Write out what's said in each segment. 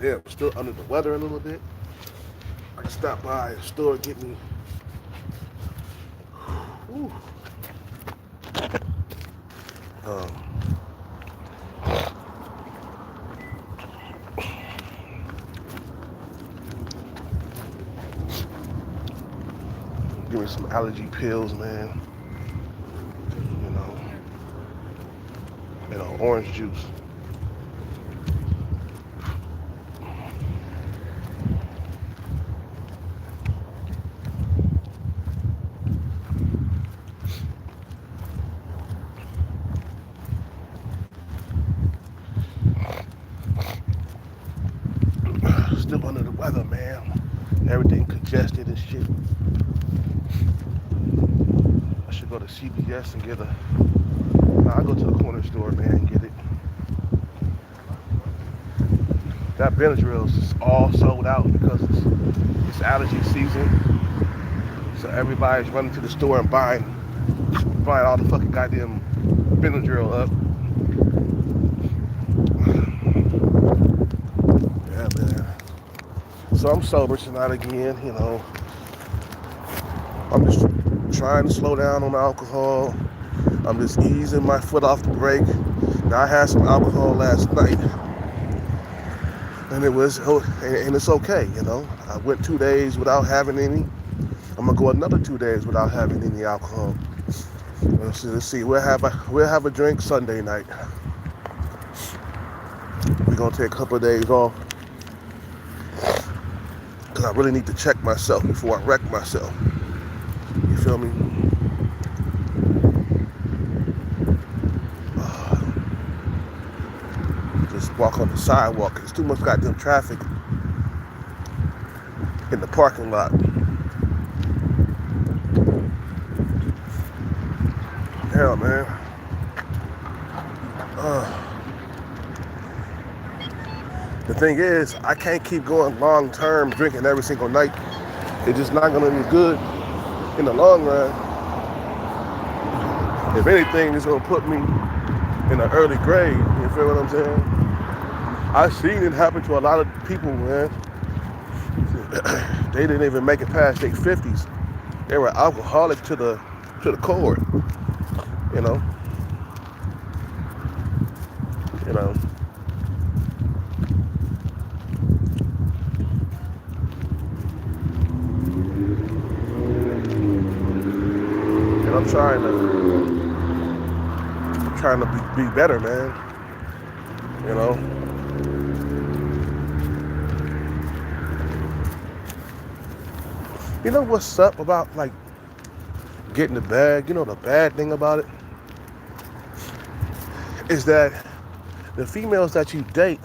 damn, still under the weather a little bit. I stopped by a store, get me, whew, um, give me some allergy pills, man. You know, and orange juice. Still under the weather, man. Everything congested and shit. I should go to CVS and get a. Nah, I go to the corner store, man, and get it. That Benadryl is all sold out because it's allergy season. So everybody's running to the store and buying all the fucking goddamn Benadryl up. Yeah, man. So I'm sober tonight again, you know. I'm just trying to slow down on alcohol. I'm just easing my foot off the brake. Now I had some alcohol last night, and it's okay, you know. I went 2 days without having any. I'm gonna go another 2 days without having any alcohol. Let's see. We'll have a drink Sunday night. We're gonna take a couple of days off because I really need to check myself before I wreck myself. You feel me? Just walk on the sidewalk. There's too much goddamn traffic in the parking lot. Hell, man. The thing is, I can't keep going long term drinking every single night. It's just not gonna be good in the long run. If anything, it's gonna put me in an early grave. You feel what I'm saying? I've seen it happen to a lot of people, man. They didn't even make it past their 50s. They were alcoholic to the core. You know. And I'm trying to be better, man. You know. You know what's up about like getting the bag? You know the bad thing about it is that the females that you date,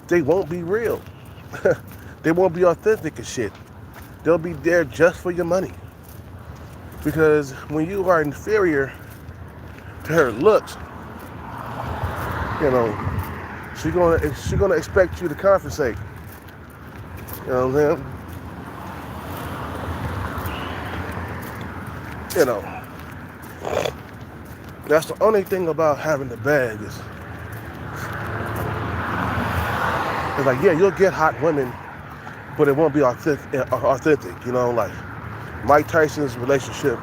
they won't be real. They won't be authentic and shit. They'll be there just for your money. Because when you are inferior to her looks, you know, she's gonna expect you to compensate. You know what I'm saying? You know, that's the only thing about having the bag is it's like, yeah, you'll get hot women, but it won't be authentic. You know, like Mike Tyson's relationship.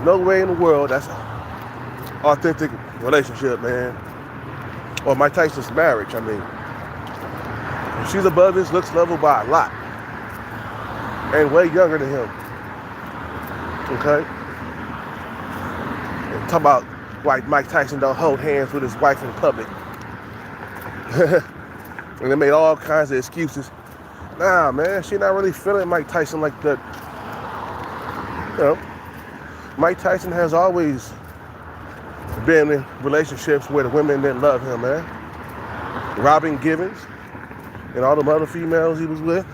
No way in the world that's an authentic relationship, man. Or Mike Tyson's marriage, I mean. She's above his looks level by a lot. And way younger than him. Okay? And talk about why Mike Tyson don't hold hands with his wife in public. And they made all kinds of excuses. Nah, man, she not really feeling Mike Tyson like that. You know, Mike Tyson has always been in relationships where the women didn't love him, man. Robin Givens and all the other females he was with,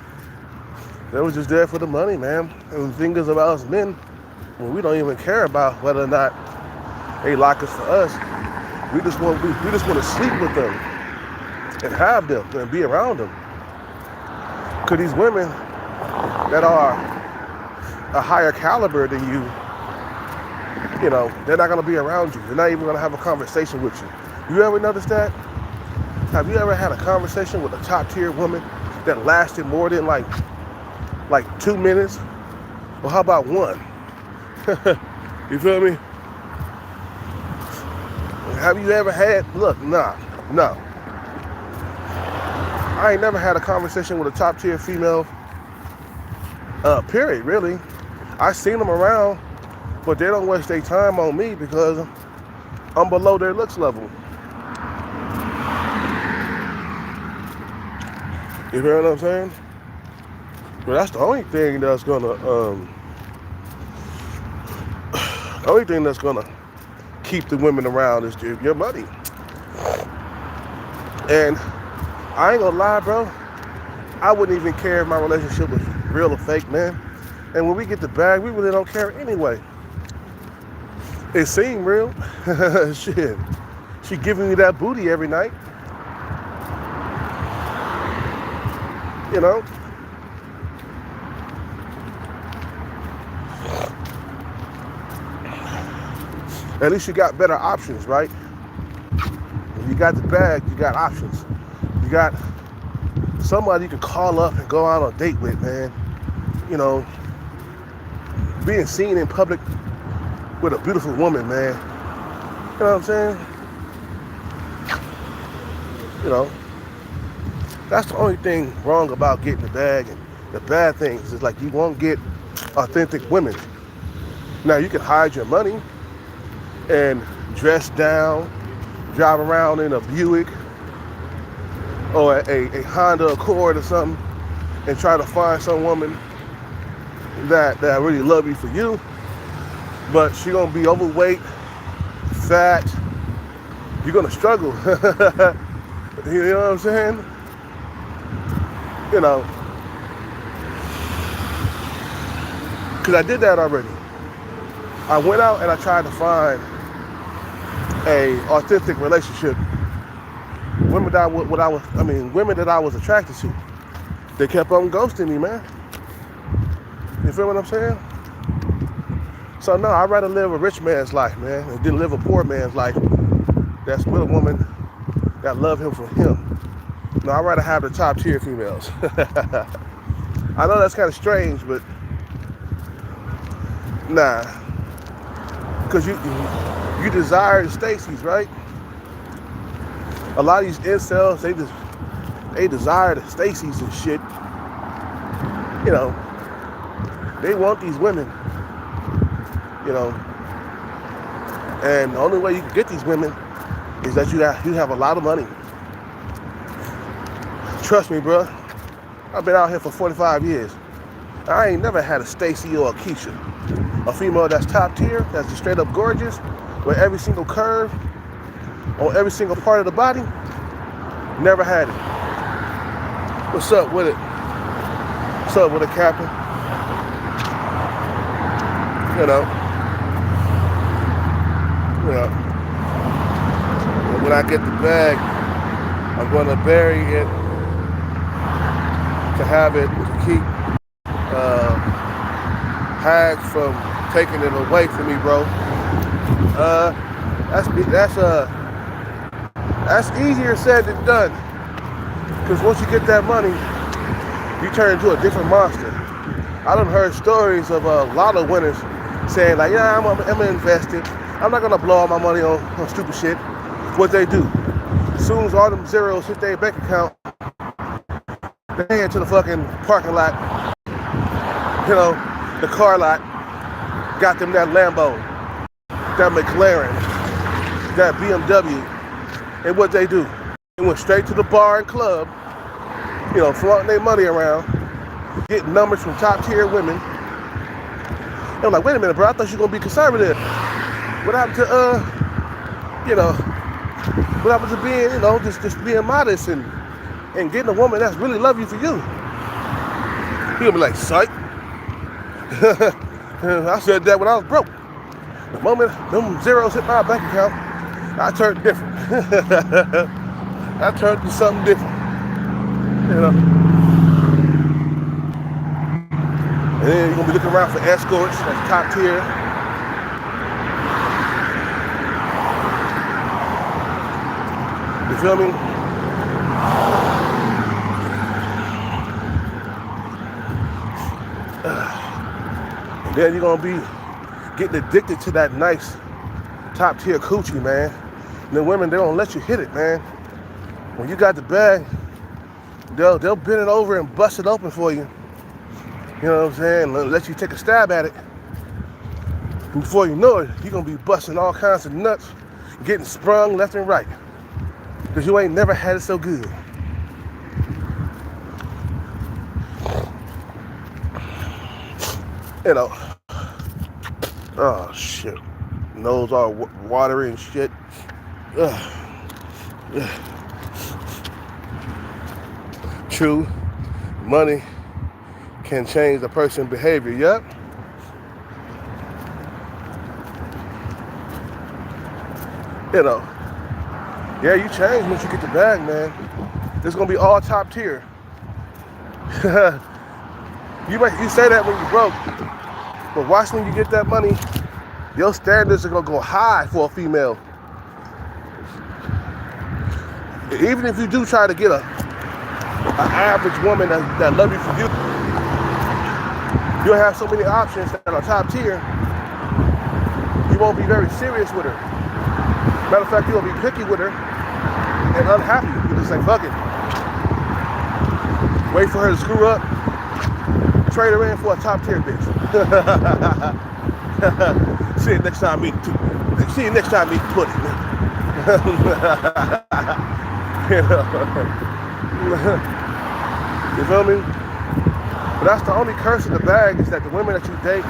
they was just there for the money, man. And the thing is about us men, well, we don't even care about whether or not they like us for us. We just want to sleep with them and have them and be around them. Because these women that are a higher caliber than you, you know, they're not going to be around you. They're not even going to have a conversation with you. You ever notice that? Have you ever had a conversation with a top tier woman that lasted more than like 2 minutes? Well, how about one? You feel me? Have you ever had, look, no. I ain't never had a conversation with a top tier female, period, really. I seen them around, but they don't waste their time on me because I'm below their looks level. You hear what I'm saying? But that's the only thing that's gonna, keep the women around is your money. And I ain't gonna lie, bro. I wouldn't even care if my relationship was real or fake, man. And when we get the bag, we really don't care anyway. It seemed real. Shit. She giving me that booty every night. You know? At least you got better options, right? When you got the bag, you got options. You got somebody you can call up and go out on a date with, man. You know, being seen in public with a beautiful woman, man. You know what I'm saying? You know, that's the only thing wrong about getting the bag. And the bad things is like you won't get authentic women. Now you can hide your money and dress down, drive around in a Buick or a Honda Accord or something and try to find some woman that really love you for you, but she gonna be overweight, fat. You're gonna struggle. You know what I'm saying? You know, because I did that already. I went out and I tried to find a authentic relationship. Women that I was attracted to. They kept on ghosting me, man. You feel what I'm saying? So no, I'd rather live a rich man's life, man, than live a poor man's life that's with a woman that love him for him. No, I'd rather have the top tier females. I know that's kind of strange, but nah. Because you desire the Stacy's, right? A lot of these incels, they desire the Stacy's and shit. You know, they want these women. You know, and the only way you can get these women is that you have a lot of money. Trust me, bro. I've been out here for 45 years. I ain't never had a Stacy or a Keisha. A female that's top tier, that's just straight up gorgeous, with every single curve on every single part of the body. Never had it. What's up with it? What's up with it, Captain? You know, when I get the bag, I'm going to bury it to have it to keep hags from taking it away from me, bro. That's easier said than done. Because once you get that money, you turn into a different monster. I done heard stories of a lot of winners saying like, yeah, I'm invested. I'm not gonna blow all my money on stupid shit. What they do, as soon as all them zeros hit their bank account, they head to the fucking parking lot, you know, the car lot, got them that Lambo, that McLaren, that BMW, and what they do, they went straight to the bar and club, you know, flaunting their money around, getting numbers from top tier women. And I'm like, wait a minute, bro, I thought you were gonna be conservative. What happened to what happened to being, you know, just being modest and getting a woman that's really love you for you? He gonna be like, psych. I said that when I was broke. The moment them zeros hit my bank account, I turned different. I turned to something different. You know. And then you're gonna be looking around for escorts that's top tier. You feel me? Then you're gonna be getting addicted to that nice top tier coochie, man. And the women, they don't let you hit it, man. When you got the bag, they'll bend it over and bust it open for you. You know what I'm saying? Let you take a stab at it. Before you know it, you're gonna be busting all kinds of nuts, getting sprung left and right. Because you ain't never had it so good. You know. Oh shit. Nose all watery and shit. Ugh. Ugh. True, money can change a person's behavior. Yep. You know. Yeah, you change once you get the bag, man. It's gonna be all top tier. You say that when you're broke, but watch when you get that money, your standards are gonna go high for a female. Even if you do try to get an average woman that love you for you, you'll have so many options that are top tier. You won't be very serious with her. Matter of fact, you'll be picky with her and unhappy. You just say, fuck it. Wait for her to screw up. Trade her in for a top tier bitch. See you next time meet pudding. You feel me? But that's the only curse in the bag, is that the women that you date,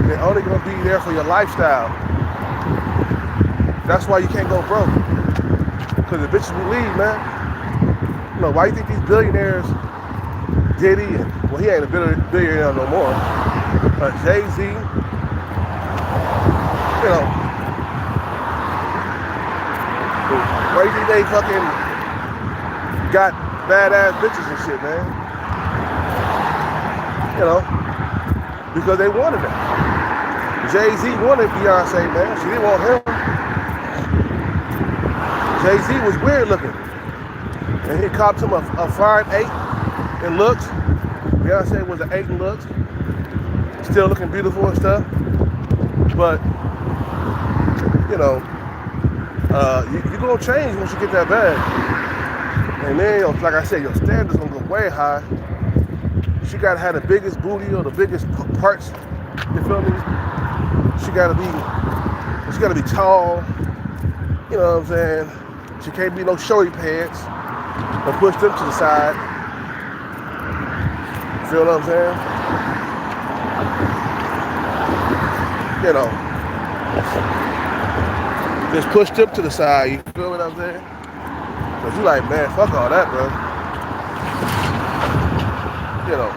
they're only gonna be there for your lifestyle. That's why you can't go broke. Because the bitches will leave, man. You know, why you think these billionaires, Diddy, and, well, he ain't a billionaire no more, Jay-Z, you know, why you think they fucking got badass bitches and shit, man? You know, because they wanted them. Jay-Z wanted Beyonce, man. She didn't want him. Jay-Z was weird looking, and he copped him a fine 8 in looks. Beyonce was an 8 in looks, still looking beautiful and stuff. But you know, you're gonna change once you get that bag, and then, like I said, your standards gonna go way high. She gotta have the biggest booty or the biggest parts. You feel me? She gotta be tall. You know what I'm saying? She can't be no shorty pants and push them to the side. You feel what I'm saying? You know, just push them to the side. You feel what I'm saying? Cause you like, man, fuck all that, bro. You know,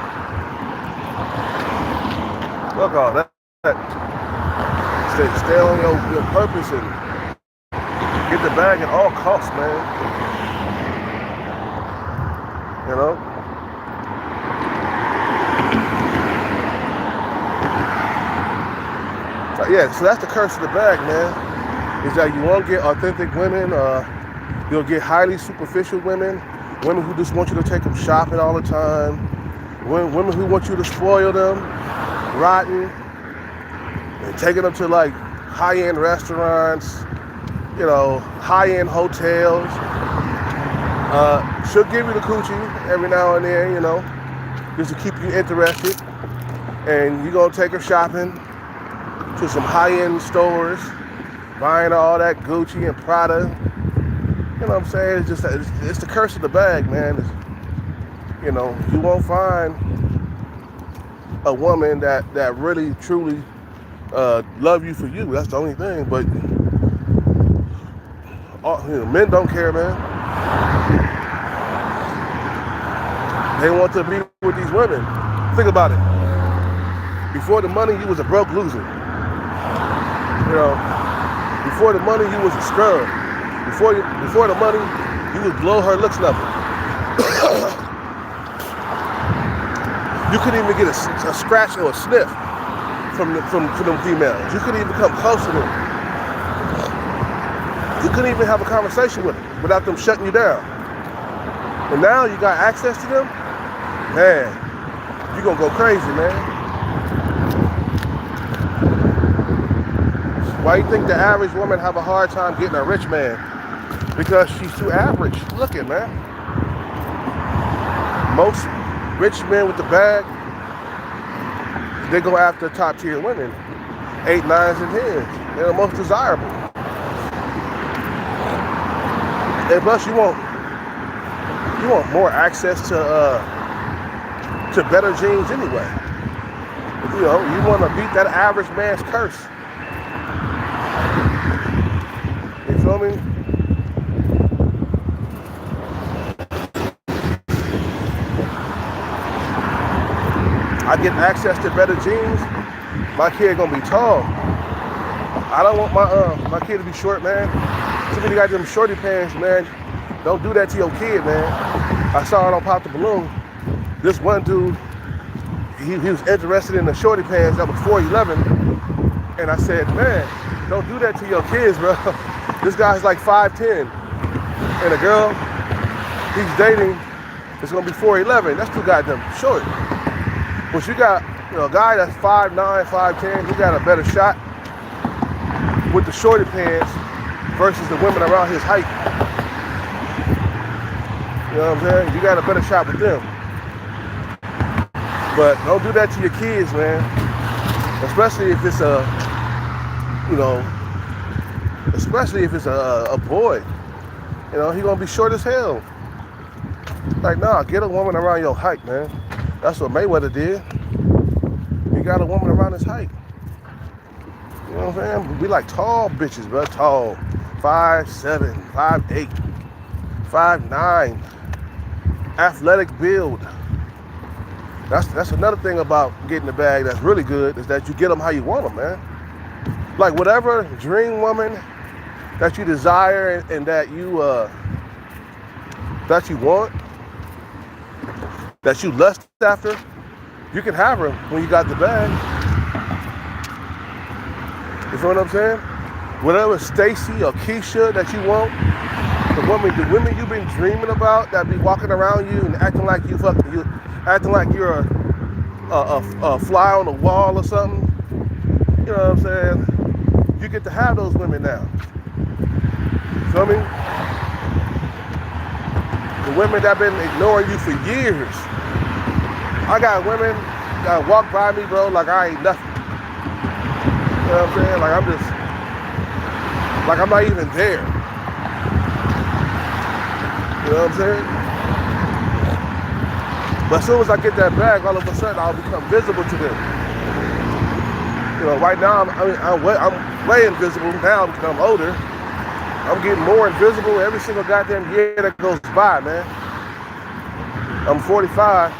fuck all that. Stay on your purpose and get the bag at all costs, man. You know? Yeah, so that's the curse of the bag, man. Is that you won't get authentic women, you'll get highly superficial women who just want you to take them shopping all the time, women who want you to spoil them, rotten, and taking them to like high-end restaurants, you know, high-end hotels. She'll give you the coochie every now and then, you know, just to keep you interested. And you're gonna take her shopping to some high-end stores, buying all that Gucci and Prada. You know what I'm saying? It's the curse of the bag, man. You know, you won't find a woman that really, truly love you for you. That's the only thing. But men don't care, man. They want to be with these women. Think about it. Before the money, you was a broke loser. You know, before the money, you was a scrub. Before the money, you was below her looks level. You couldn't even get a scratch or a sniff from them females. You couldn't even come close to them. You couldn't even have a conversation with them without them shutting you down. And now you got access to them, man, you're gonna go crazy, man. Why you think the average woman have a hard time getting a rich man? Because she's too average looking, man. Most rich men with the bag, they go after top tier women. 8, 9s, and 10s. They're the most desirable. And plus you want more access to better genes anyway. You know, you want to beat that average man's curse. You feel me? I get access to better genes, my kid gonna be tall. I don't want my kid to be short, man. Too many got them shorty pants, man. Don't do that to your kid, man. I saw it on Pop the Balloon. This one dude, he was interested in the shorty pants that was 4'11", and I said, man, don't do that to your kids, bro. This guy's like 5'10", and a girl he's dating is gonna be 4'11". That's too goddamn short. But you got, you know, a guy that's 5'9", 5'10", he got a better shot with the shorty pants versus the women around his height. You know what I'm saying? You got a better shot with them. But don't do that to your kids, man. Especially if it's a boy. You know, he gonna be short as hell. Like, nah, get a woman around your height, man. That's what Mayweather did. He got a woman around his height. You know what I'm saying? We like tall bitches, bro. Tall. 5'7", 5'8", 5'9". Athletic build. That's another thing about getting the bag that's really good, is that you get them how you want them, man. Like whatever dream woman that you desire and that you want, that you lust after, you can have her when you got the bag. You feel what I'm saying? Whatever Stacy or Keisha that you want, the women you've been dreaming about that be walking around you and acting like you're a fly on the wall or something. You know what I'm saying? You get to have those women now. You feel me? The women that been ignoring you for years. I got women that walk by me, bro, like I ain't nothing. You know what I'm saying? Like I'm not even there. You know what I'm saying? But as soon as I get that bag, all of a sudden I'll become visible to them. You know, right now I'm way invisible now because I'm older. I'm getting more invisible every single goddamn year that goes by, man. I'm 45,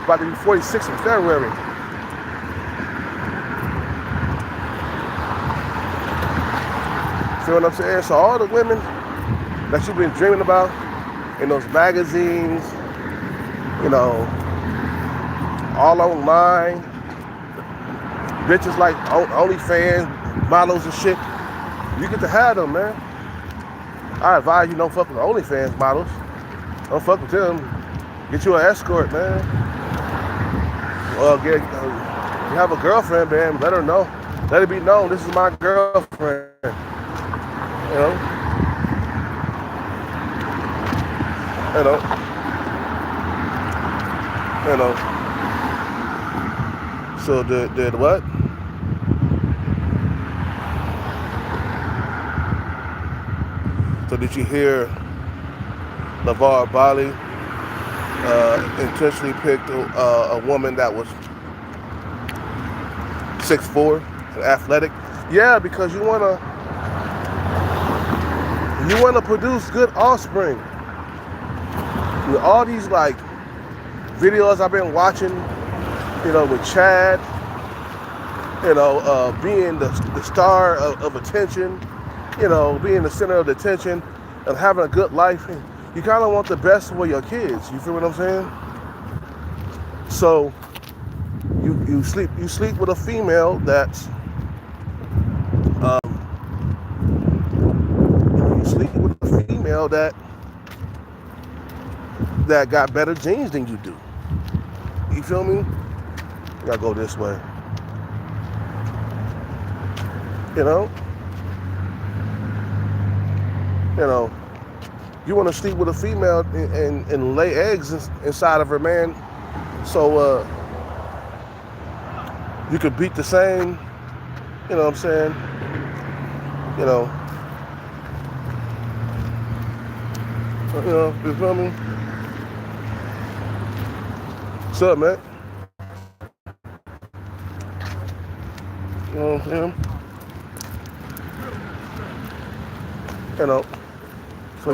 about to be 46 in February. See what I'm saying? So all the women that you've been dreaming about in those magazines, you know, all online, bitches like OnlyFans, models and shit, you get to have them, man. I advise you don't fuck with OnlyFans models. Don't fuck with them. Get you an escort, man. Or you have a girlfriend, man, let her know. Let it be known, this is my girlfriend. You know? So did what? So did you hear LaVar Bali intentionally picked a woman that was 6'4", and athletic? Yeah, because you wanna produce good offspring. With all these like videos I've been watching, you know, with Chad, you know, being the star of attention, you know, being the center of the attention and having a good life, you kind of want the best for your kids. You feel what I'm saying? So you sleep with a female that's you sleep with a female that got better genes than you do. You feel me? You gotta go this way. You know? You know, you want to sleep with a female and lay eggs inside of her, man. So you could beat the same. You know what I'm saying? You know. You feel me? What's up, man? You know what I'm saying? You know. So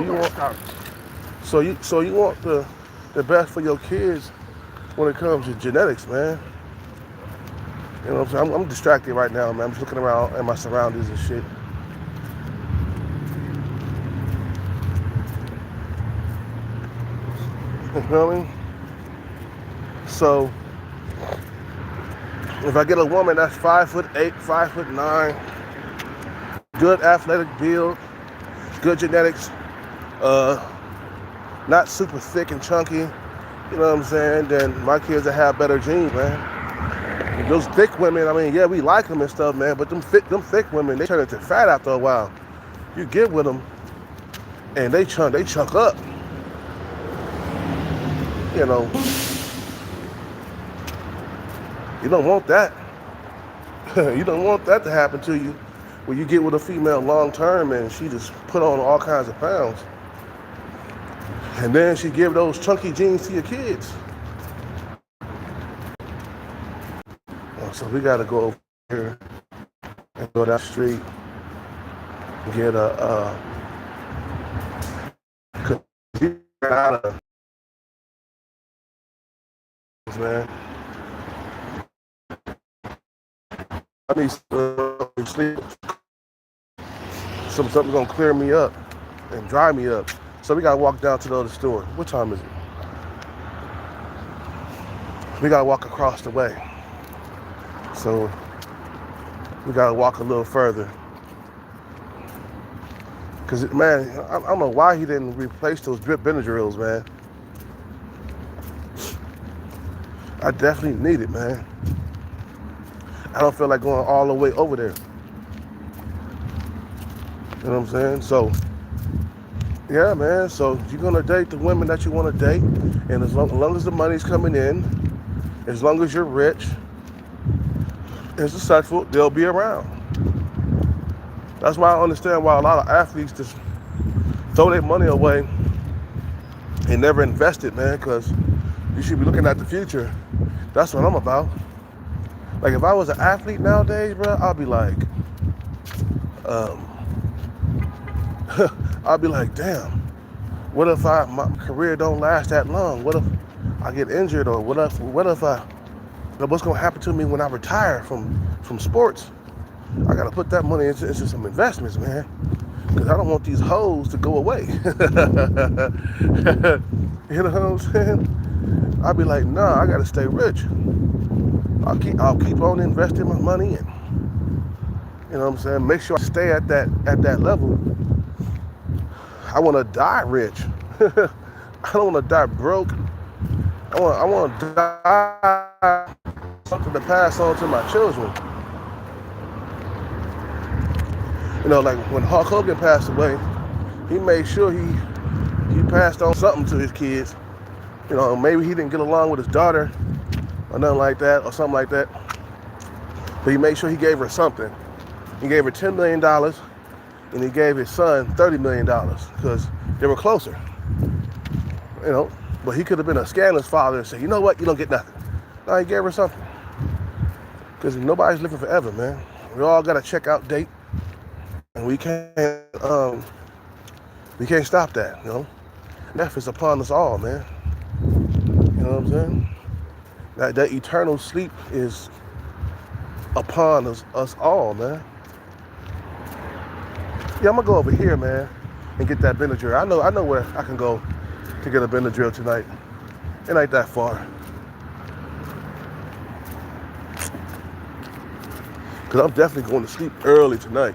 you want the best for your kids when it comes to genetics, man. You know what I'm saying? I'm distracted right now, man. I'm just looking around at my surroundings and shit. You feel me? So if I get a woman that's 5'8", 5'9", good athletic build, good genetics, not super thick and chunky, you know what I'm saying, then my kids will have better genes, man. Those thick women, I mean, yeah, we like them and stuff, man, but them thick women, they turn into fat after a while. You get with them, and they chunk up. You know, you don't want that. You don't want that to happen to you when you get with a female long term and she just put on all kinds of pounds. And then she give those chunky jeans to your kids. So we gotta go over here and go down the street and get man. I need some sleep. Something's gonna clear me up and dry me up. So we gotta walk down to the other store. What time is it? We gotta walk across the way. So we gotta walk a little further. Cause man, I don't know why he didn't replace those drip Benadryls, man. I definitely need it, man. I don't feel like going all the way over there. You know what I'm saying? So, yeah, man. So you're gonna date the women that you want to date, and as long as the money's coming in, as long as you're rich and successful, they'll be around. That's why I understand why a lot of athletes just throw their money away and never invest it, man, because you should be looking at the future. That's what I'm about. Like, if I was an athlete nowadays, bro, I'd be like, I'd be like, damn, what if my career don't last that long? What if I get injured, or what if what's gonna happen to me when I retire from sports? I gotta put that money into some investments, man, because I don't want these hoes to go away. You know what I'm saying? I'd be like, nah, I gotta stay rich. I'll keep on investing my money in. You know what I'm saying? Make sure I stay at that level. I want to die rich. I don't want to die broke. I want to die something to pass on to my children. You know, like when Hulk Hogan passed away, he made sure he passed on something to his kids. You know, maybe he didn't get along with his daughter or nothing like that, or something like that. But he made sure he gave her something. He gave her $10 million, and he gave his son $30 million because they were closer. You know, but he could have been a scandalous father and said, you know what, you don't get nothing. No, he gave her something. Because nobody's living forever, man. We all got a checkout date, and we can't stop that, you know. Death is upon us all, man. You know what I'm saying? That eternal sleep is upon us all, man. Yeah, I'm gonna go over here, man, and get that Benadryl. I know where I can go to get a Benadryl tonight. It ain't that far. Cause I'm definitely going to sleep early tonight.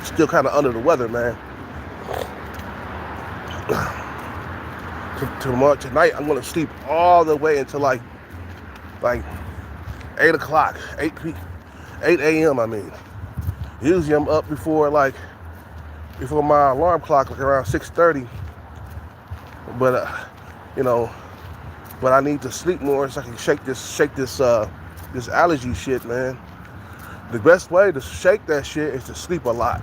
Still kind of under the weather, man. Tonight I'm gonna sleep all the way until like like 8 o'clock, 8 a.m. I mean. Usually I'm up before my alarm clock, like around 6:30. But but I need to sleep more so I can shake this allergy shit, man. The best way to shake that shit is to sleep a lot.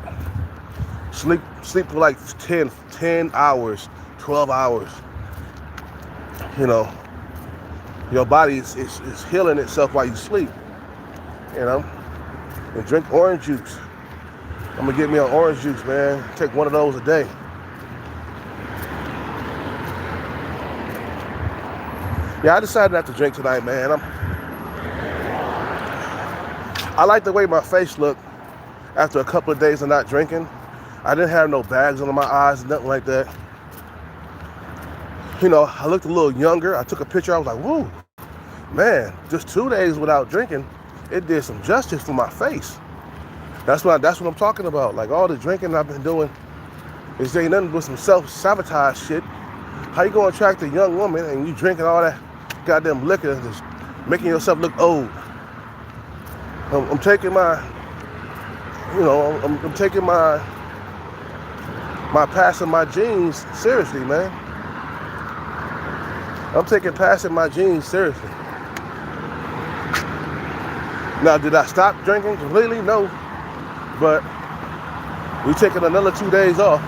Sleep for like 10 hours, 12 hours. Your body is healing itself while you sleep. And drink orange juice. I'm gonna get me an orange juice, man. Take one of those a day. Yeah, I decided not to drink tonight, man. I like the way my face looked after a couple of days of not drinking. I didn't have no bags under my eyes, nothing like that. I looked a little younger. I took a picture. I was like, woo, man, just 2 days without drinking, it did some justice for my face. That's what I'm talking about. Like, all the drinking I've been doing is ain't nothing but some self-sabotage shit. How you gonna attract a young woman and you drinking all that goddamn liquor and just making yourself look old? I'm taking my passing my genes seriously, man. I'm taking passing my genes seriously. Now, did I stop drinking completely? No. But we're taking another 2 days off.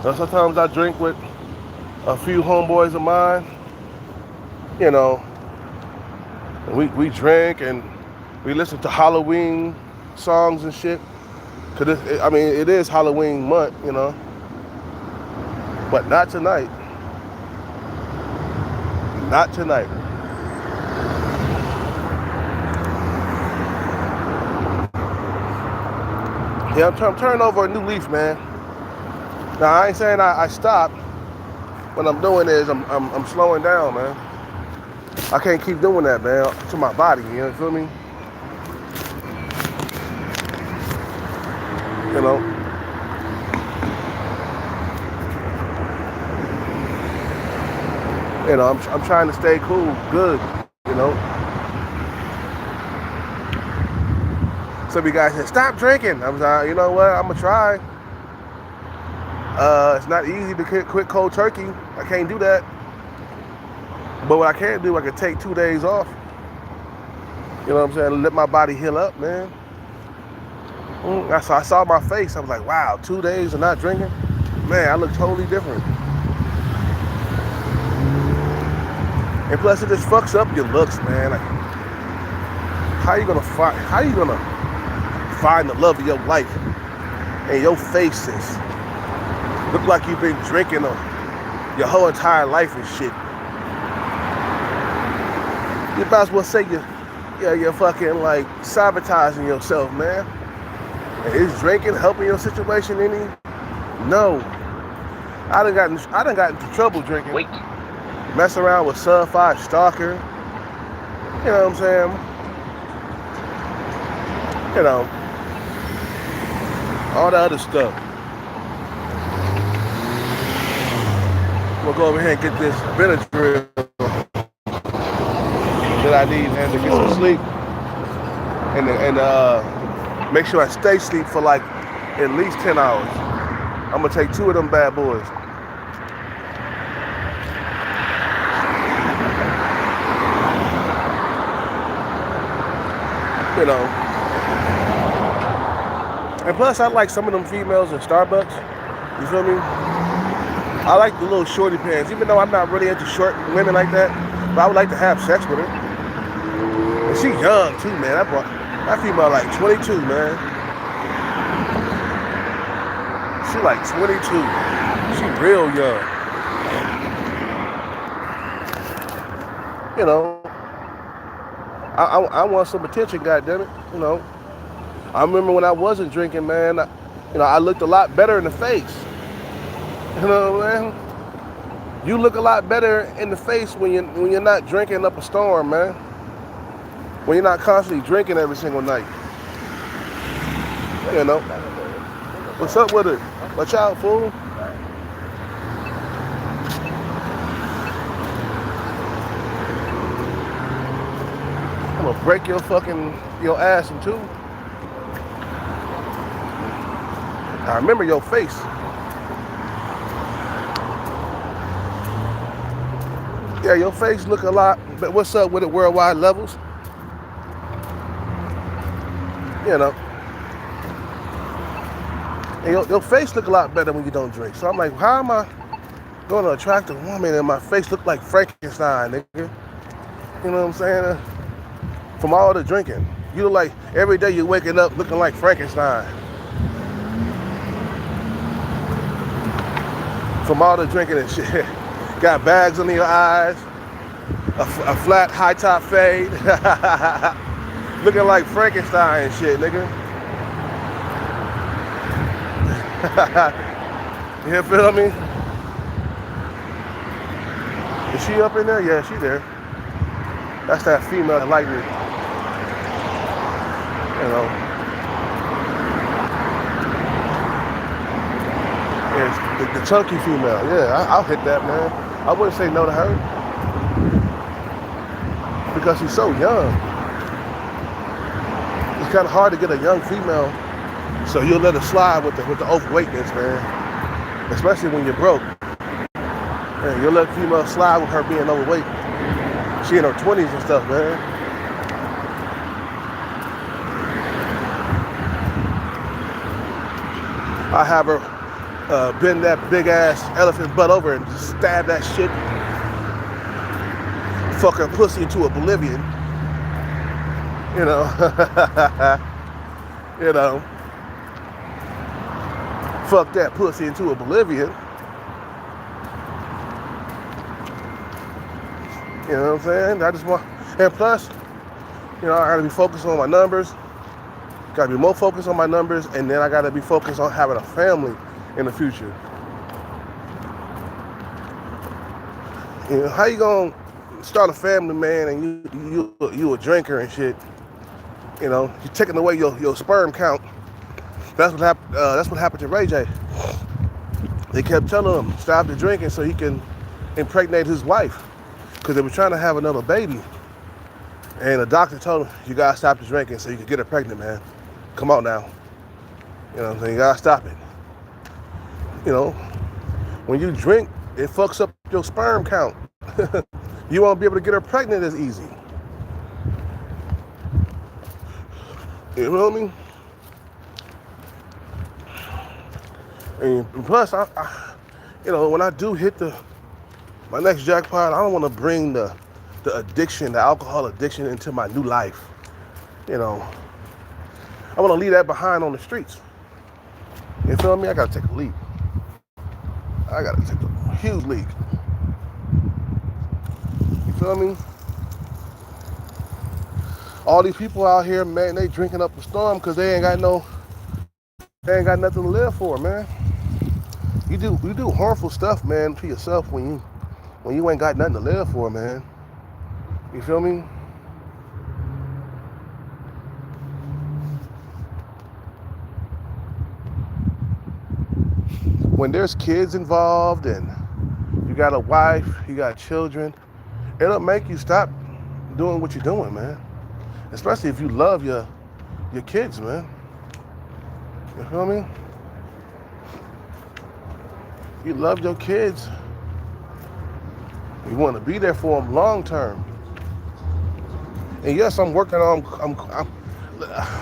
And sometimes I drink with a few homeboys of mine, and we drink and we listen to Halloween songs and shit. Cause it is Halloween month, but not tonight. Not tonight. Yeah, I'm turning over a new leaf, man. Now, I ain't saying I stopped. What I'm doing is I'm slowing down, man. I can't keep doing that, man, to my body, you feel me? I'm trying to stay cool, good, Some of you guys said, stop drinking. I was like, you know what, I'm gonna try. It's not easy to quit cold turkey. I can't do that. But what I can do, I can take 2 days off. You know what I'm saying? Let my body heal up, man. I saw my face. I was like, wow, 2 days of not drinking? Man, I look totally different. And plus, it just fucks up your looks, man. Like, how you gonna find the love of your life and your face is look like you've been drinking your whole entire life and shit? You might as well say you're fucking like sabotaging yourself, man. And is drinking helping your situation any? No. I done got into trouble drinking. Wait. Mess around with Sub 5 Stalker. You know what I'm saying? All the other stuff. We'll go over here and get this Benadryl that I need, and to get some sleep. And make sure I stay asleep for like at least 10 hours. I'm gonna take 2 of them bad boys. And plus I like some of them females in Starbucks. You feel me? I like the little shorty pants, even though I'm not really into short women like that. But I would like to have sex with her. And she young too, man. That female like 22, man. She like 22. She real young. I want some attention, goddammit. I remember when I wasn't drinking, man. I looked a lot better in the face. You know what I'm saying? You look a lot better in the face when you're not drinking up a storm, man. When you're not constantly drinking every single night. You know. What's up with it? Watch out, fool. I'm gonna break your ass in two. I remember your face. Yeah, your face look a lot, but what's up with it worldwide levels? You know. And your face look a lot better when you don't drink. So I'm like, how am I going to attract a woman and my face look like Frankenstein, nigga? You know what I'm saying? From all the drinking. You look like every day you're waking up looking like Frankenstein. From all the drinking and shit. Got bags under your eyes. A flat high top fade. Looking like Frankenstein and shit, nigga. You feel me? Is she up in there? Yeah, she there. That's that female that like me. You know. Yeah, the chunky female. Yeah, I'll hit that, man. I wouldn't say no to her. Because she's so young. It's kind of hard to get a young female, so you'll let her slide with the overweightness, man. Especially when you're broke. Man, you'll let a female slide with her being overweight. She in her 20s and stuff, man. I have her bend that big ass elephant butt over and just stab that shit. Fuck her pussy into oblivion. You know. You know. Fuck that pussy into oblivion. You know what I'm saying? I just want, and plus, you know, I gotta be focused on my numbers. Gotta be more focused on my numbers, and then I gotta be focused on having a family in the future. You know, how you gonna start a family, man, and you a drinker and shit? You know, you're taking away your sperm count. That's what happened. That's what happened to Ray J. They kept telling him stop the drinking so he can impregnate his wife, because they were trying to have another baby. And the doctor told him, you gotta stop the drinking so you can get her pregnant, man. Come on now. You know what I'm saying? You gotta stop it. You know, when you drink, it fucks up your sperm count. You won't be able to get her pregnant as easy. You know what I mean? And plus, I you know, when I do hit my next jackpot, I don't want to bring the addiction, the alcohol addiction, into my new life. You know, I want to leave that behind on the streets. You feel me? I gotta take a leap. I gotta take a huge leap. You feel me? All these people out here, man, they drinking up a storm because they ain't got nothing to live for, man. You do harmful stuff, man, to yourself when you ain't got nothing to live for, man. You feel me? When there's kids involved and you got a wife, you got children, it'll make you stop doing what you're doing, man. Especially if you love your kids, man. You feel me? You love your kids. You want to be there for them long term. And yes, I'm working on.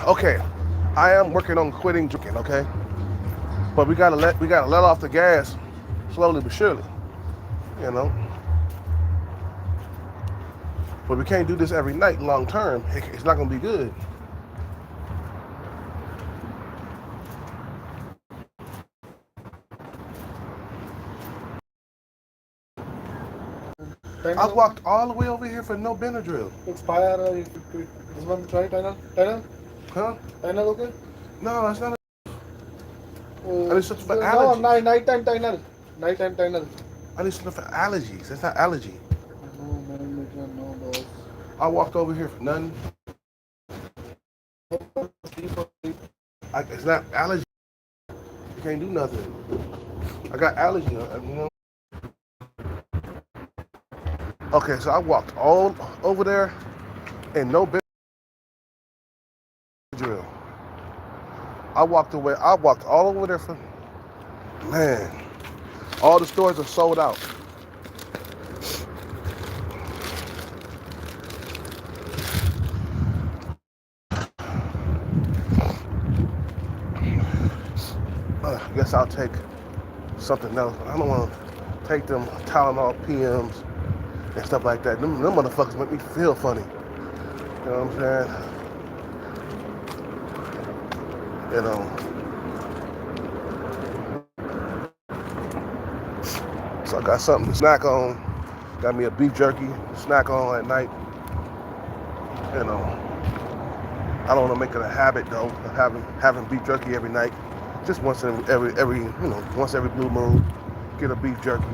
Okay. I am working on quitting drinking. Okay. But we gotta let off the gas slowly but surely. You know. But we can't do this every night long term. It's not gonna be good. I walked all the way over here for no Benadryl. It's fire. This one, try Tylenol. Huh? Tylenol, okay? No, it's not. No, nighttime Tylenol. Nighttime Tylenol. I need something for allergies. It's not allergy. No, man, you don't know those. I walked over here for nothing. It's not allergy. You can't do nothing. I got allergy, you know. Okay, so I walked all over there and no drill. I walked away. I walked all over there for, man, all the stores are sold out. I guess I'll take something else. I don't want to take them Tylenol PMs and stuff like that. Them motherfuckers make me feel funny. You know what I'm saying? You know. So I got something to snack on. Got me a beef jerky to snack on at night. You know. I don't want to make it a habit though, of having beef jerky every night. Just once every once every blue moon, get a beef jerky.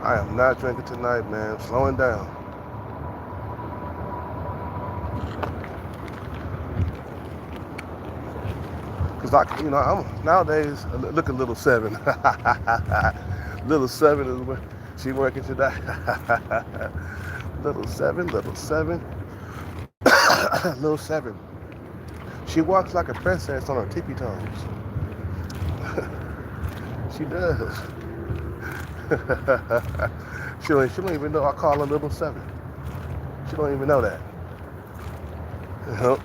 I am not drinking tonight, man. I'm slowing down. Cause I'm nowadays look at Little Seven. Little Seven is where she working today. Little Seven. Little Seven. She walks like a princess on her tippy toes. She does. She don't even know I call her Little Seven. She don't even know that. You know?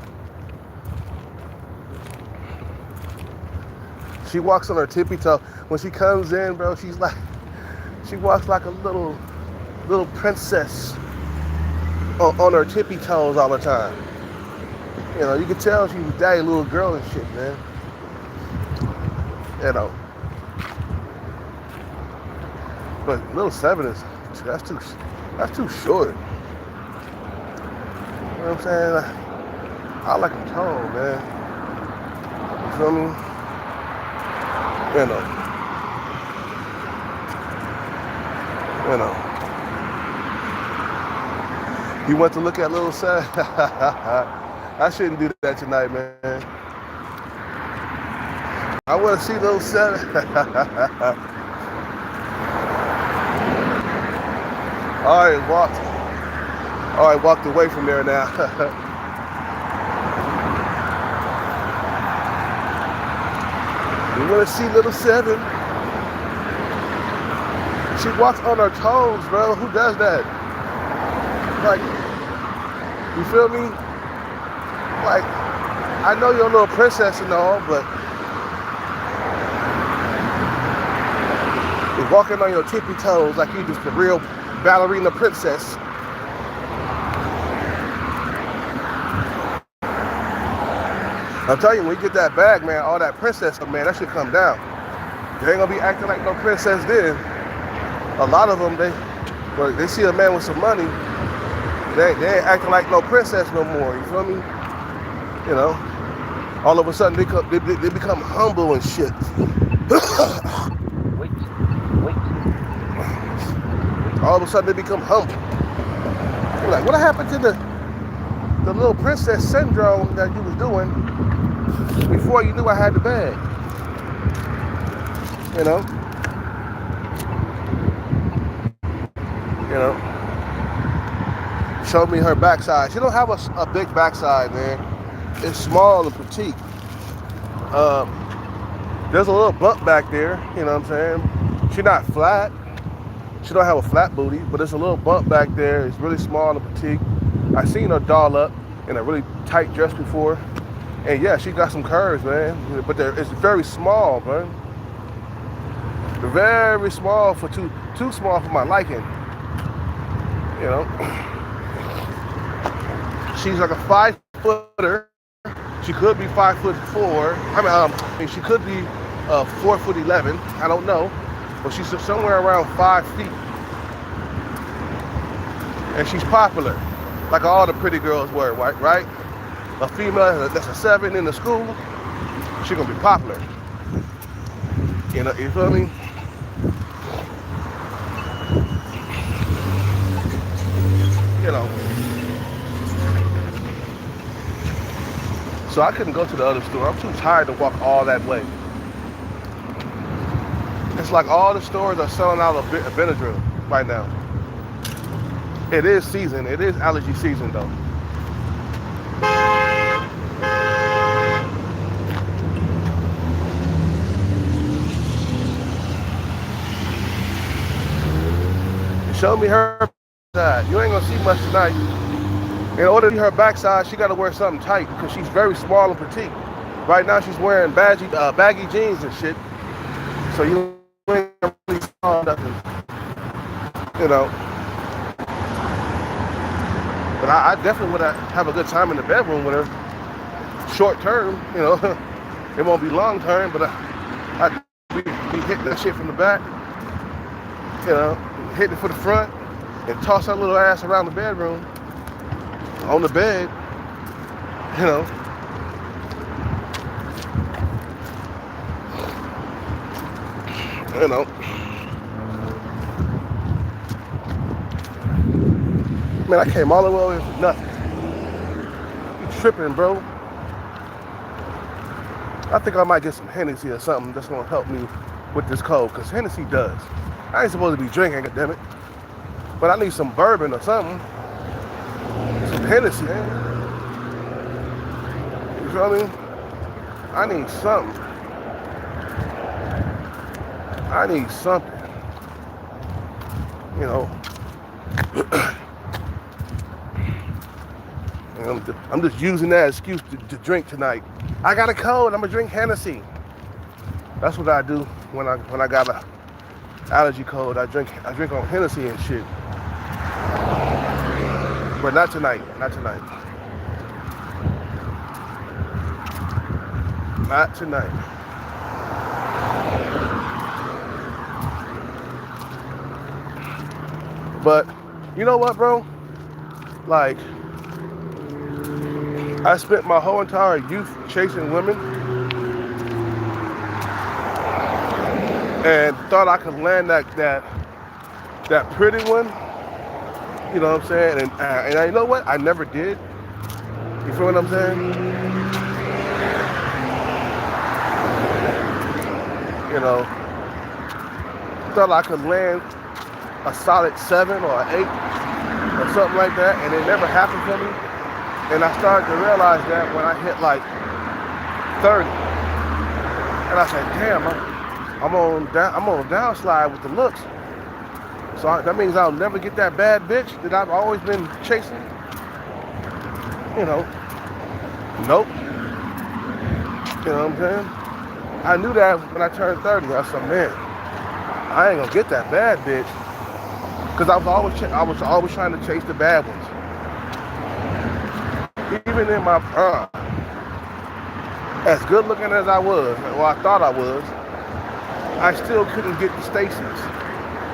She walks on her tippy toe. When she comes in, bro, she walks like a little princess on her tippy toes all the time. You know, you can tell she's a daddy little girl and shit, man. You know. But Little Seven that's too short. You know what I'm saying? I like them tall, man. You feel me? You know. You went to look at Little Seven? I shouldn't do that tonight, man. I want to see Little Seven. I walked away from there now. You want to see Little Seven? She walks on her toes, bro. Who does that? Like, you feel me? Like, I know you're a little princess and all, but you're walking on your tippy toes like you just a real ballerina princess. I'm telling you, when you get that bag, man, all that princess stuff, man, that should come down. You ain't gonna be acting like no princess then. A lot of them, they see a man with some money, they ain't acting like no princess no more. You feel me? You know, all of a sudden they become humble and shit. Wait. All of a sudden they become humble. You're like, what happened to the little princess syndrome that you was doing before you knew I had the bag? You know? Showed me her backside. She don't have a big backside, man. It's small and petite. There's a little bump back there, you know what I'm saying? She's not flat. She don't have a flat booty, but there's a little bump back there. It's really small and petite. I seen her doll up in a really tight dress before. And yeah, she got some curves, man. But it's very small, man. Very small for too small for my liking. You know? She's like a 5-footer. She could be 5'4". I mean, she could be 4'11". I don't know, but she's somewhere around 5 feet, and she's popular, like all the pretty girls were, right? A female that's a 7 in the school, she's gonna be popular. You feel me? You know. So I couldn't go to the other store. I'm too tired to walk all that way. It's like all the stores are selling out of Benadryl right now. It is season. It is allergy season though. Show me her backside. You ain't gonna see much tonight. In order to see her backside, she gotta wear something tight because she's very small and petite. Right now she's wearing baggy jeans and shit. So you ain't really saw nothing. You know. But I definitely would have a good time in the bedroom with her. Short term, you know. It won't be long term, but I'd be hitting that shit from the back. You know, hitting it for the front and toss her little ass around the bedroom. On the bed, you know. You know. Man, I came all the way over here for nothing. You tripping, bro. I think I might get some Hennessy or something that's gonna help me with this cold, because Hennessy does. I ain't supposed to be drinking, goddammit. But I need some bourbon or something. Some Hennessy, man. You feel me? I need something. I need something. You know. I'm just using that excuse to drink tonight. I got a cold. I'm gonna drink Hennessy. That's what I do when I got a allergy cold. I drink on Hennessy and shit. But not tonight. Not tonight. Not tonight. But you know what, bro? Like, I spent my whole entire youth chasing women and thought I could land that pretty one. You know what I'm saying? And you know what? I never did. You feel what I'm saying? You know, thought I could land a solid 7 or 8 or something like that, and it never happened for me. And I started to realize that when I hit like 30, and I said, damn, I'm on downslide with the looks. So that means I'll never get that bad bitch that I've always been chasing. You know, nope. You know what I'm saying? I knew that when I turned 30. I said, man, I ain't gonna get that bad bitch, because I was always trying to chase the bad ones. Even in my prime, as good looking as I was, or I thought I was, I still couldn't get the Stacy's,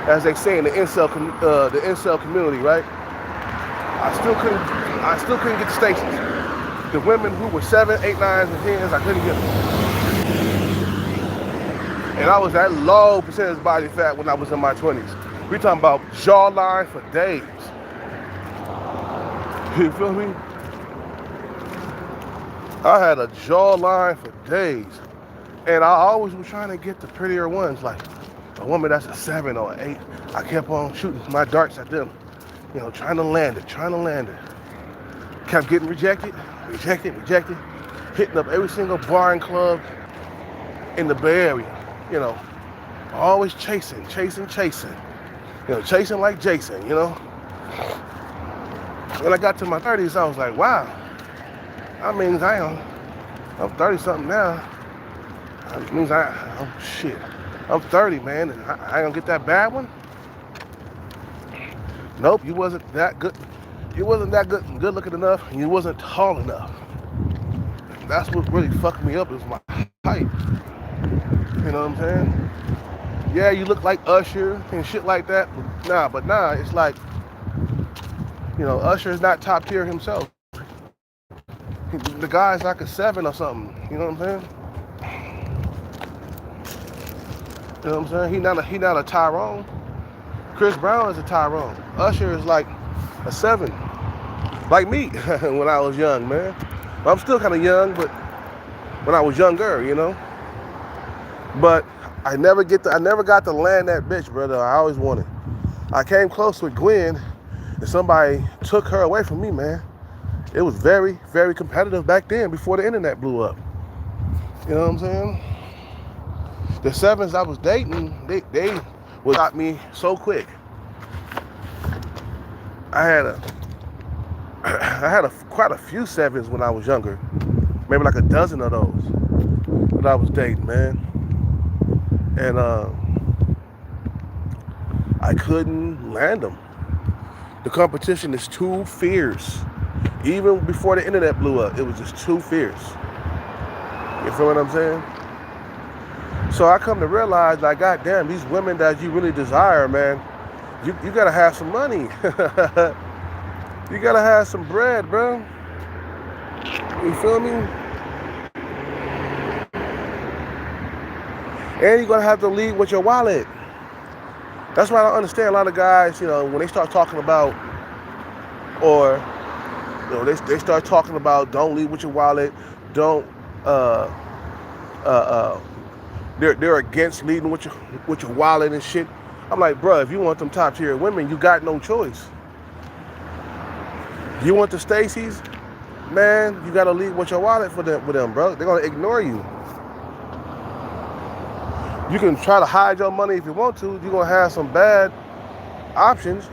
as they say in the incel community, right? I still couldn't get the Stacy's. The women who were 7, 8, 9s, and 10s, I couldn't get them. And I was at low percentage body fat when I was in my 20s. We talking about jawline for days. You feel me? I had a jawline for days. And I always was trying to get the prettier ones, like a woman that's a 7 or an 8. I kept on shooting my darts at them, you know, trying to land it. Kept getting rejected, hitting up every single bar and club in the Bay Area, you know, always chasing, you know, chasing like Jason, you know. When I got to my 30s, I was like, wow, that means I'm 30 something now. That means I'm 30, man, and I ain't gonna get that bad one. Nope, you wasn't that good. You wasn't that good looking enough, and you wasn't tall enough. That's what really fucked me up, is my height. You know what I'm saying? Yeah, you look like Usher and shit like that, but nah, it's like, you know, Usher is not top tier himself. The guy's like a 7 or something, you know what I'm saying? You know what I'm saying? He not a Tyrone. Chris Brown is a Tyrone. Usher is like a 7, like me when I was young, man. Well, I'm still kind of young, but when I was younger, you know. But I never got to land that bitch, brother. I always wanted. I came close with Gwen, and somebody took her away from me, man. It was very, very competitive back then before the internet blew up. You know what I'm saying? The 7s I was dating, they would got me so quick. I had quite a few 7s when I was younger. Maybe like a dozen of those that I was dating, man. And I couldn't land them. The competition is too fierce. Even before the internet blew up, it was just too fierce. You feel what I'm saying? So I come to realize, like, goddamn, these women that you really desire, man, you gotta have some money. You gotta have some bread, bro. You feel me? And you're gonna have to lead with your wallet. That's why I don't understand a lot of guys, you know, when they start talking about, or, you know, they start talking about don't lead with your wallet, don't, they're against leading with your wallet and shit. I'm like, bro, if you want them top tier women, you got no choice. You want the Stacey's, man, you gotta lead with your wallet with them, bro. They're gonna ignore you. You can try to hide your money if you want to. You're gonna have some bad options.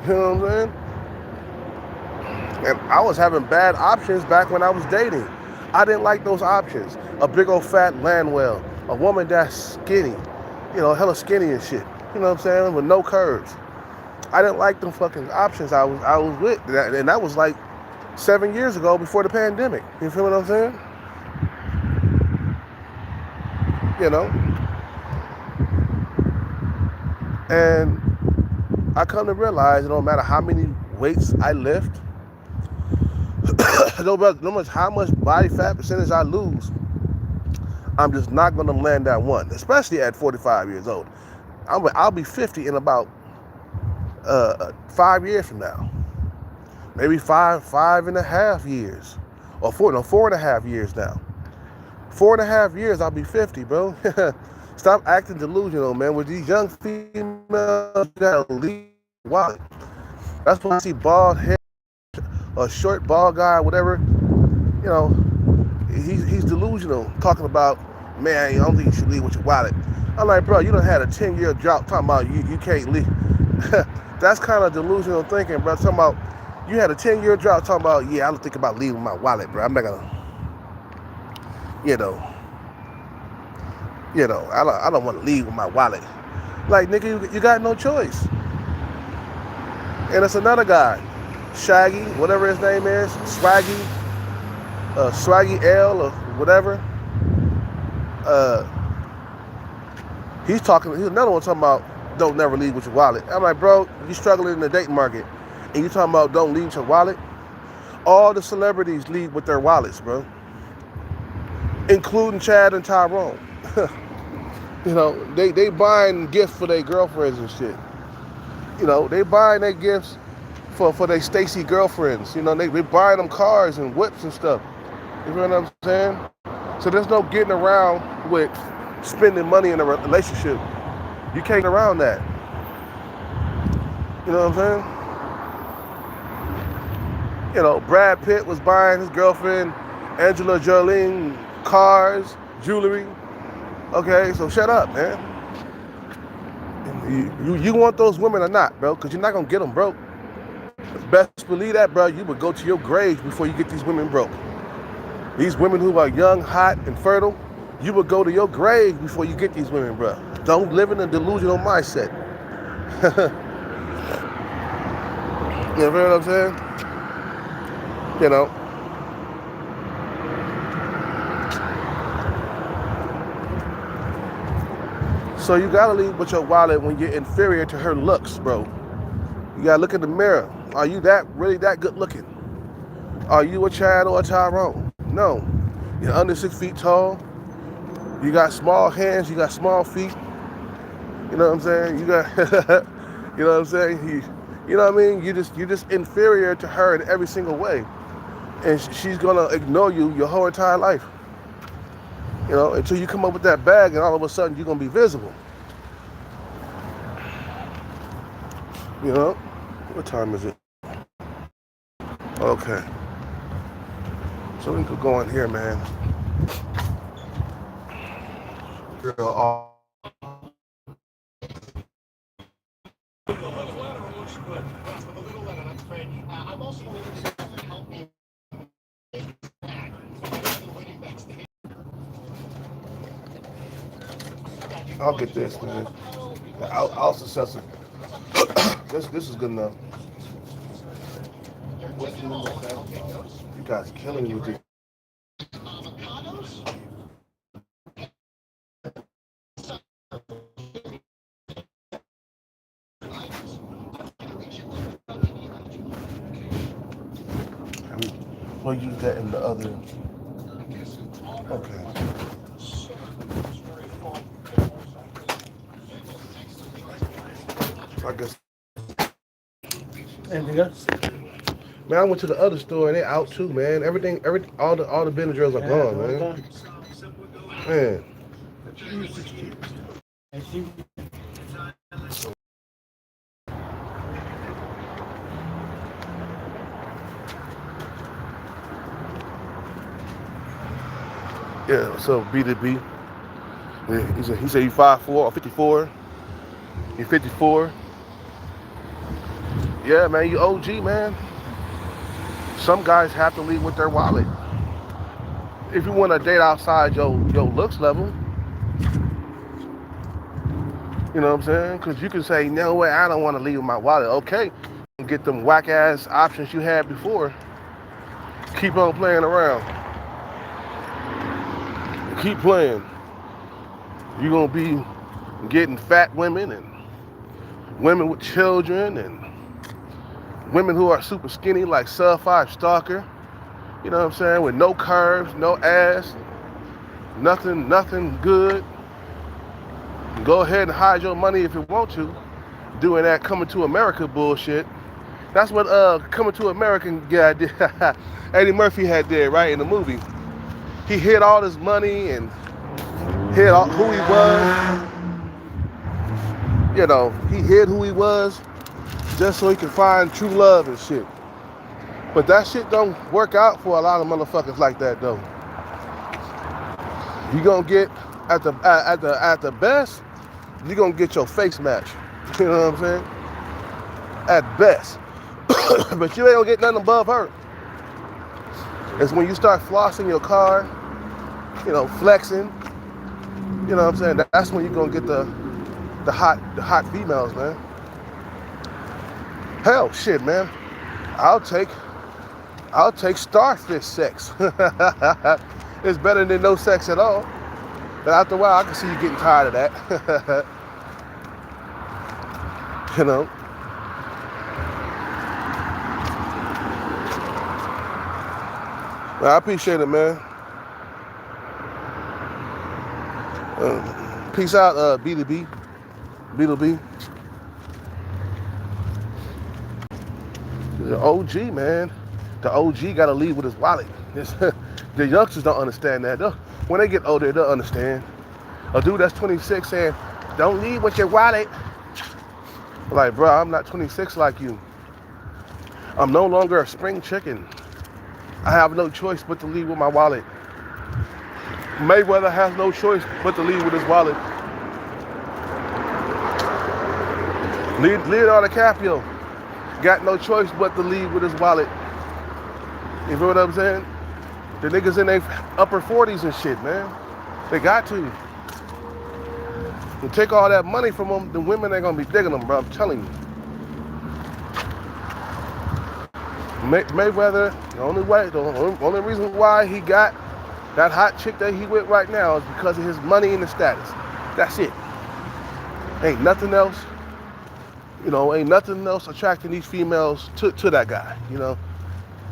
You know what I'm saying? And I was having bad options back when I was dating. I didn't like those options. A big old fat Landwell, a woman that's skinny, you know, hella skinny and shit. You know what I'm saying? With no curves. I didn't like them fucking options I was with. And that was like 7 years ago before the pandemic. You feel what I'm saying? You know? And I come to realize it don't matter how many weights I lift, no matter how much body fat percentage I lose, I'm just not going to land that one, especially at 45 years old. I'll be 50 in about 5 years from now. Maybe five and a half years. Or 4.5 years now. 4.5 years, I'll be 50, bro. Stop acting delusional, man. With these young females, you gotta leave wallet. That's when I see bald head, a short bald guy, whatever, you know, he's delusional, talking about, man, I don't think you should leave with your wallet. I'm like, bro, you done had a 10-year drought talking about you can't leave. That's kind of delusional thinking, bro. Talking about, you had a 10-year drought talking about, yeah, I don't think about leaving my wallet, bro. I'm not gonna, you know, I don't want to leave with my wallet. Like, nigga, you got no choice. And it's another guy, Shaggy, whatever his name is, Swaggy L or whatever. He's another one talking about don't never leave with your wallet. I'm like, bro, you struggling in the dating market, and you talking about don't leave with your wallet? All the celebrities leave with their wallets, bro, including Chad and Tyrone. You know, they buying gifts for their girlfriends and shit. You know, they buying their gifts for their Stacey girlfriends. You know, they buying them cars and whips and stuff. You know what I'm saying? So there's no getting around with spending money in a relationship. You can't get around that. You know what I'm saying? You know, Brad Pitt was buying his girlfriend, Angela Jolie, cars, jewelry. Okay, so shut up, man. You want those women or not, bro? Because you're not going to get them broke. Best believe that, bro. You would go to your grave before you get these women broke. These women who are young, hot, and fertile, you would go to your grave before you get these women, bro. Don't live in a delusional mindset. You know what I'm saying? You know. So you gotta leave with your wallet when you're inferior to her looks, bro. You gotta look in the mirror. Are you really that good looking? Are you a Chad or a Tyrone? No. You're under 6 feet tall. You got small hands, you got small feet. You know what I'm saying? You got, you know what I'm saying? You know what I mean? You're just inferior to her in every single way, and she's gonna ignore you your whole entire life. You know, until you come up with that bag, and all of a sudden you're gonna be visible. You know? What time is it? Okay. So we can go in here, man. I'll get this, man. I'll successor. This is good enough. You guys are killing me with this. We'll use that in the other. Okay. I guess. Anything else? Man, I went to the other store and they out too, man. All the Benadryls are gone, man. Man. Yeah, so B2B. Yeah, he said you 5'4" or 54. You 54. Yeah, man, you OG, man. Some guys have to leave with their wallet. If you want to date outside your looks level, you know what I'm saying? Because you can say, no way, I don't want to leave with my wallet. Okay, get them whack ass options you had before. Keep on playing around. Keep playing. You're going to be getting fat women and women with children and women who are super skinny like Sub 5 Stalker. You know what I'm saying? With no curves, no ass, nothing good. Go ahead and hide your money if you want to. Doing that Coming to America bullshit. That's what Coming to America guy did. Eddie Murphy had did, right, in the movie. He hid all his money and hid who he was. You know, he hid who he was just so he could find true love and shit. But that shit don't work out for a lot of motherfuckers like that though. You gonna get at the best, you gonna get your face match. You know what I'm saying? At best. But you ain't gonna get nothing above her. It's when you start flossing your car, you know, flexing. You know what I'm saying? That's when you're gonna get the hot females, man. Hell, shit, man. I'll take starfish sex. It's better than no sex at all. But after a while, I can see you getting tired of that. You know. Well, I appreciate it, man. Peace out, B2B. B2B. The OG, man. The OG got to leave with his wallet. The youngsters don't understand that. When they get older, they'll understand. A dude that's 26 saying, don't leave with your wallet. Like, bro, I'm not 26 like you. I'm no longer a spring chicken. I have no choice but to leave with my wallet. Mayweather has no choice but to leave with his wallet. Leonardo DiCaprio got no choice but to leave with his wallet. You feel what I'm saying? The niggas in their upper 40s and shit, man. They got to. You take all that money from them, the women ain't gonna be digging them, bro. I'm telling you. Mayweather, the only reason why he got that hot chick that he with right now is because of his money and the status. That's it. Ain't nothing else. You know, ain't nothing else attracting these females to that guy. You know,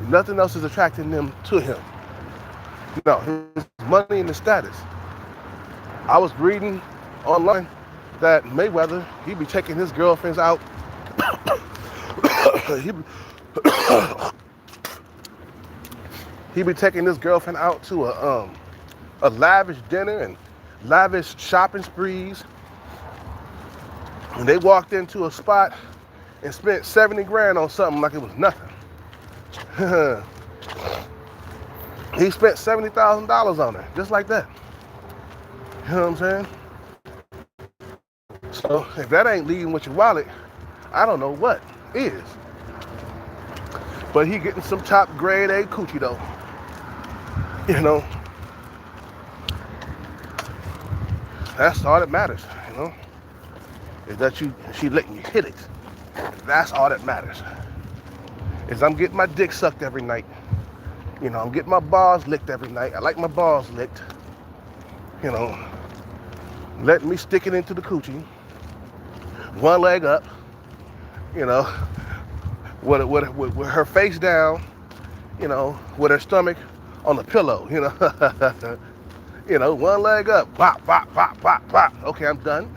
nothing else is attracting them to him. No, his money and the status. I was reading online that Mayweather, he be taking his girlfriends out. he, he be taking his girlfriend out to a lavish dinner and lavish shopping sprees. And they walked into a spot and spent 70 grand on something like it was nothing. He spent $70,000 on her, just like that. You know what I'm saying? So if that ain't leading with your wallet, I don't know what is. But he getting some top grade A coochie though. You know, that's all that matters. You know, is that she letting you hit it. That's all that matters. Is I'm getting my dick sucked every night. You know, I'm getting my balls licked every night. I like my balls licked. You know, letting me stick it into the coochie. One leg up. You know, with her face down. You know, with her stomach on the pillow. You know, you know, one leg up. Bop, bop, bop, bop, bop. Okay, I'm done.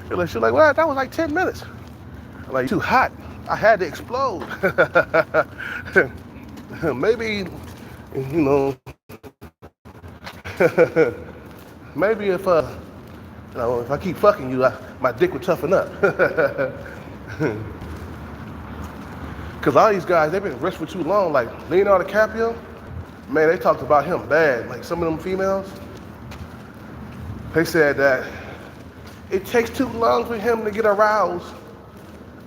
She's like, well, that was like 10 minutes. I'm like, too hot. I had to explode. Maybe, you know, maybe if you know, if I keep fucking you, my dick would toughen up. Cause all these guys, they've been rich for too long. Like Leonardo DiCaprio, man, they talked about him bad. Like some of them females, they said that it takes too long for him to get aroused.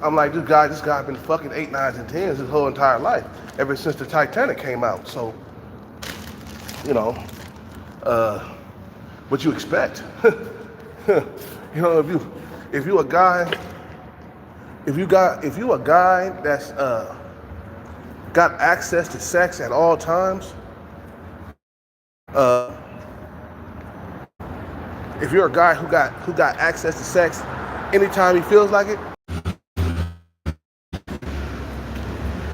I'm like, this guy's been fucking 8, 9s, and 10s his whole entire life, ever since the Titanic came out. So, you know, what you expect? You know, if you a guy that's got access to sex at all times, if you're a guy who got access to sex anytime he feels like it.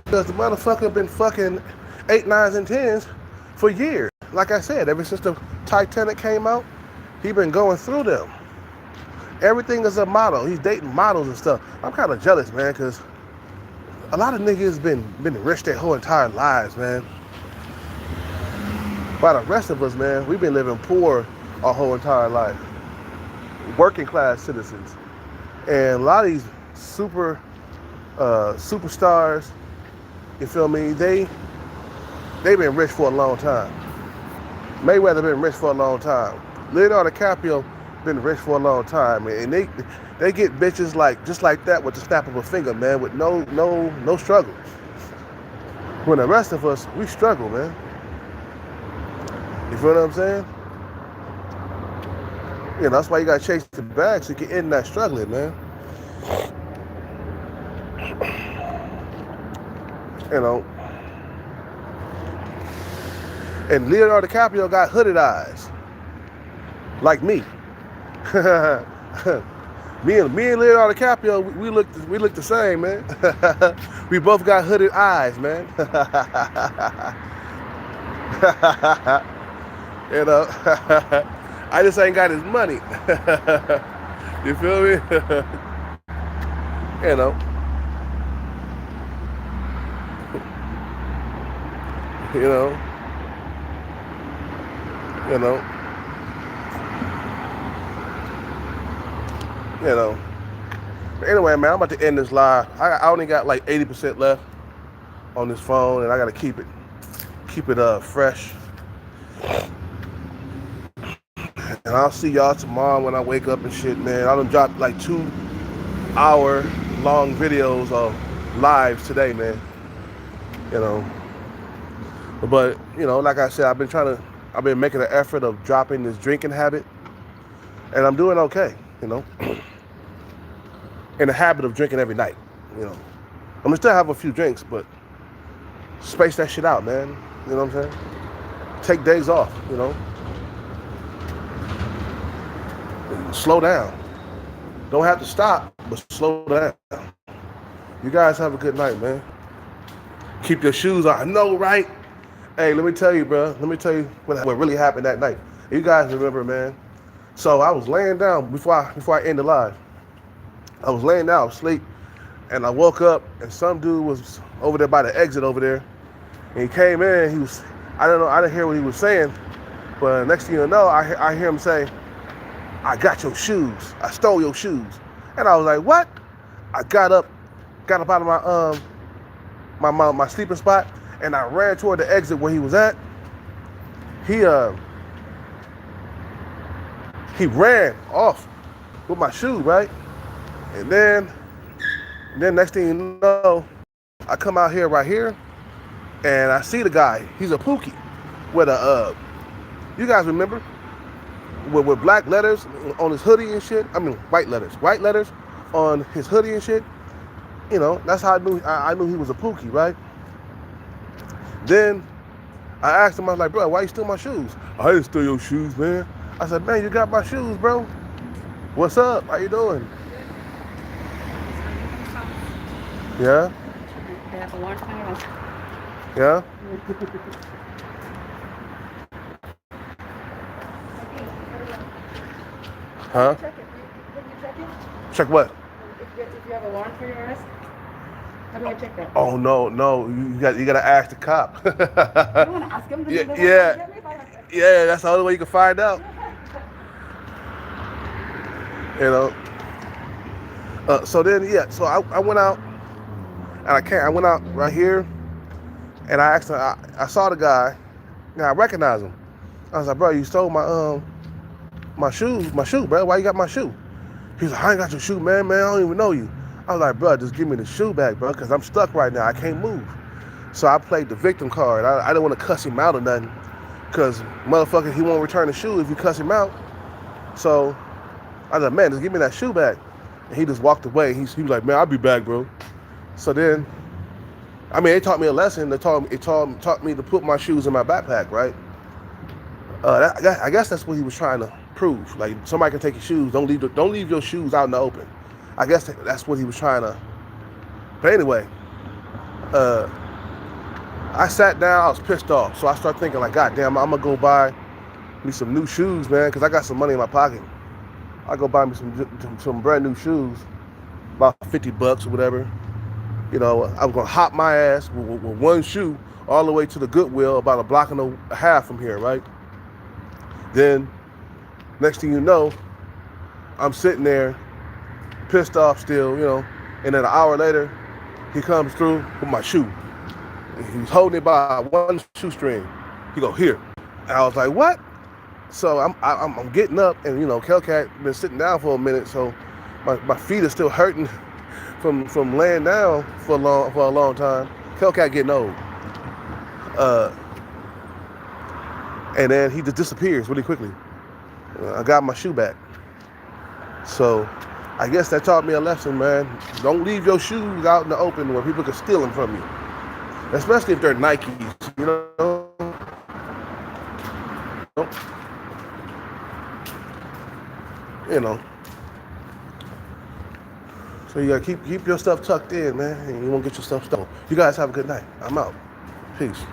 Because the motherfucker been fucking 8, 9s, and 10s for years. Like I said, ever since the Titanic came out, he been going through them. Everything is a model. He's dating models and stuff. I'm kind of jealous, man, because a lot of niggas been rich their whole entire lives, man. While the rest of us, man, we've been living poor our whole entire life. Working class citizens. And a lot of these superstars, you feel me? They've been rich for a long time. Mayweather been rich for a long time. Leonardo DiCaprio been rich for a long time, and they get bitches like just like that with the snap of a finger, man, with no struggle. When the rest of us, we struggle, man. You feel what I'm saying? You know, that's why you gotta chase the bag so you can end that struggling, man. You know, and Leonardo DiCaprio got hooded eyes, like me. me and Leonardo DiCaprio, we look the same, man. We both got hooded eyes, man. You know, I just ain't got his money. You feel me? You know. You know. But anyway, man, I'm about to end this live. I only got like 80% left on this phone, and I gotta keep it fresh. And I'll see y'all tomorrow when I wake up and shit, man. I done dropped like 2-hour-long videos of lives today, man. You know. But, you know, like I said, I've been making an effort of dropping this drinking habit. And I'm doing okay, you know. In the habit of drinking every night, you know. I'm gonna still have a few drinks, but space that shit out, man. You know what I'm saying? Take days off, you know. Slow down. Don't have to stop, but slow down. You guys have a good night, man. Keep your shoes on. I know, right? Hey, let me tell you, bro. Let me tell you what really happened that night. You guys remember, man, So I was laying down before I ended live. I was laying down asleep, and I woke up, and some dude was over there by the exit over there, and he came in. He was, I don't know, I didn't hear what he was saying, but next thing you know, I hear him say, "I got your shoes. I stole your shoes." And I was like, "What?" I got up out of my sleeping spot, and I ran toward the exit where he was at. He ran off with my shoe, right? And then next thing you know, I come out here right here, and I see the guy. He's a Pookie with a you guys remember with black letters on his hoodie and shit. I mean white letters on his hoodie and shit. You know, that's how I knew he was a Pookie, right? Then I asked him, I was like, "Bro, why you steal my shoes?" "I didn't steal your shoes, man." I said, "Man, you got my shoes, bro. What's up? How you doing?" Yeah? They have a warrant for your arrest. Yeah? Huh? Check it. Can you check it? Check what? If you have a warrant for your arrest, how do I check that? Oh no, you gotta ask the cop. You want to ask him? Yeah. Yeah, that's the only way you can find out. You know. So then, yeah. So I went out, and I went out right here, and I asked him. I saw the guy. Now I recognized him. I was like, "Bro, you stole my shoes, bro. Why you got my shoe?" He's like, "I ain't got your shoe, man. I don't even know you." I was like, "Bro, just give me the shoe back, bro, because I'm stuck right now. I can't move." So I played the victim card. I didn't want to cuss him out or nothing, because motherfucker, he won't return the shoe if you cuss him out. So I was like, "Man, just give me that shoe back." And he just walked away. He was like, "Man, I'll be back, bro." So then, I mean, they taught me a lesson. They taught me to put my shoes in my backpack, right? I guess that's what he was trying to prove. Like, somebody can take your shoes. Don't leave your shoes out in the open. I guess that's what he was trying to. But anyway, I sat down. I was pissed off. So I started thinking, like, God damn, I'm gonna go buy me some new shoes, man, because I got some money in my pocket. I go buy me some brand new shoes, about $50 or whatever. You know, I was gonna hop my ass with one shoe all the way to the Goodwill, about a block and a half from here, right? Then, next thing you know, I'm sitting there, pissed off still, you know, and then an hour later, he comes through with my shoe. He's holding it by one shoestring. He go, "Here." And I was like, "What?" So I'm getting up, and you know, Kelcat been sitting down for a minute, so my feet are still hurting from laying down for a long time. Kelcat getting old. And then he just disappears really quickly. I got my shoe back. So I guess that taught me a lesson, man. Don't leave your shoes out in the open where people can steal them from you. Especially if they're Nikes, you know? You know. So you gotta keep your stuff tucked in, man, and you won't get your stuff stolen. You guys have a good night. I'm out. Peace.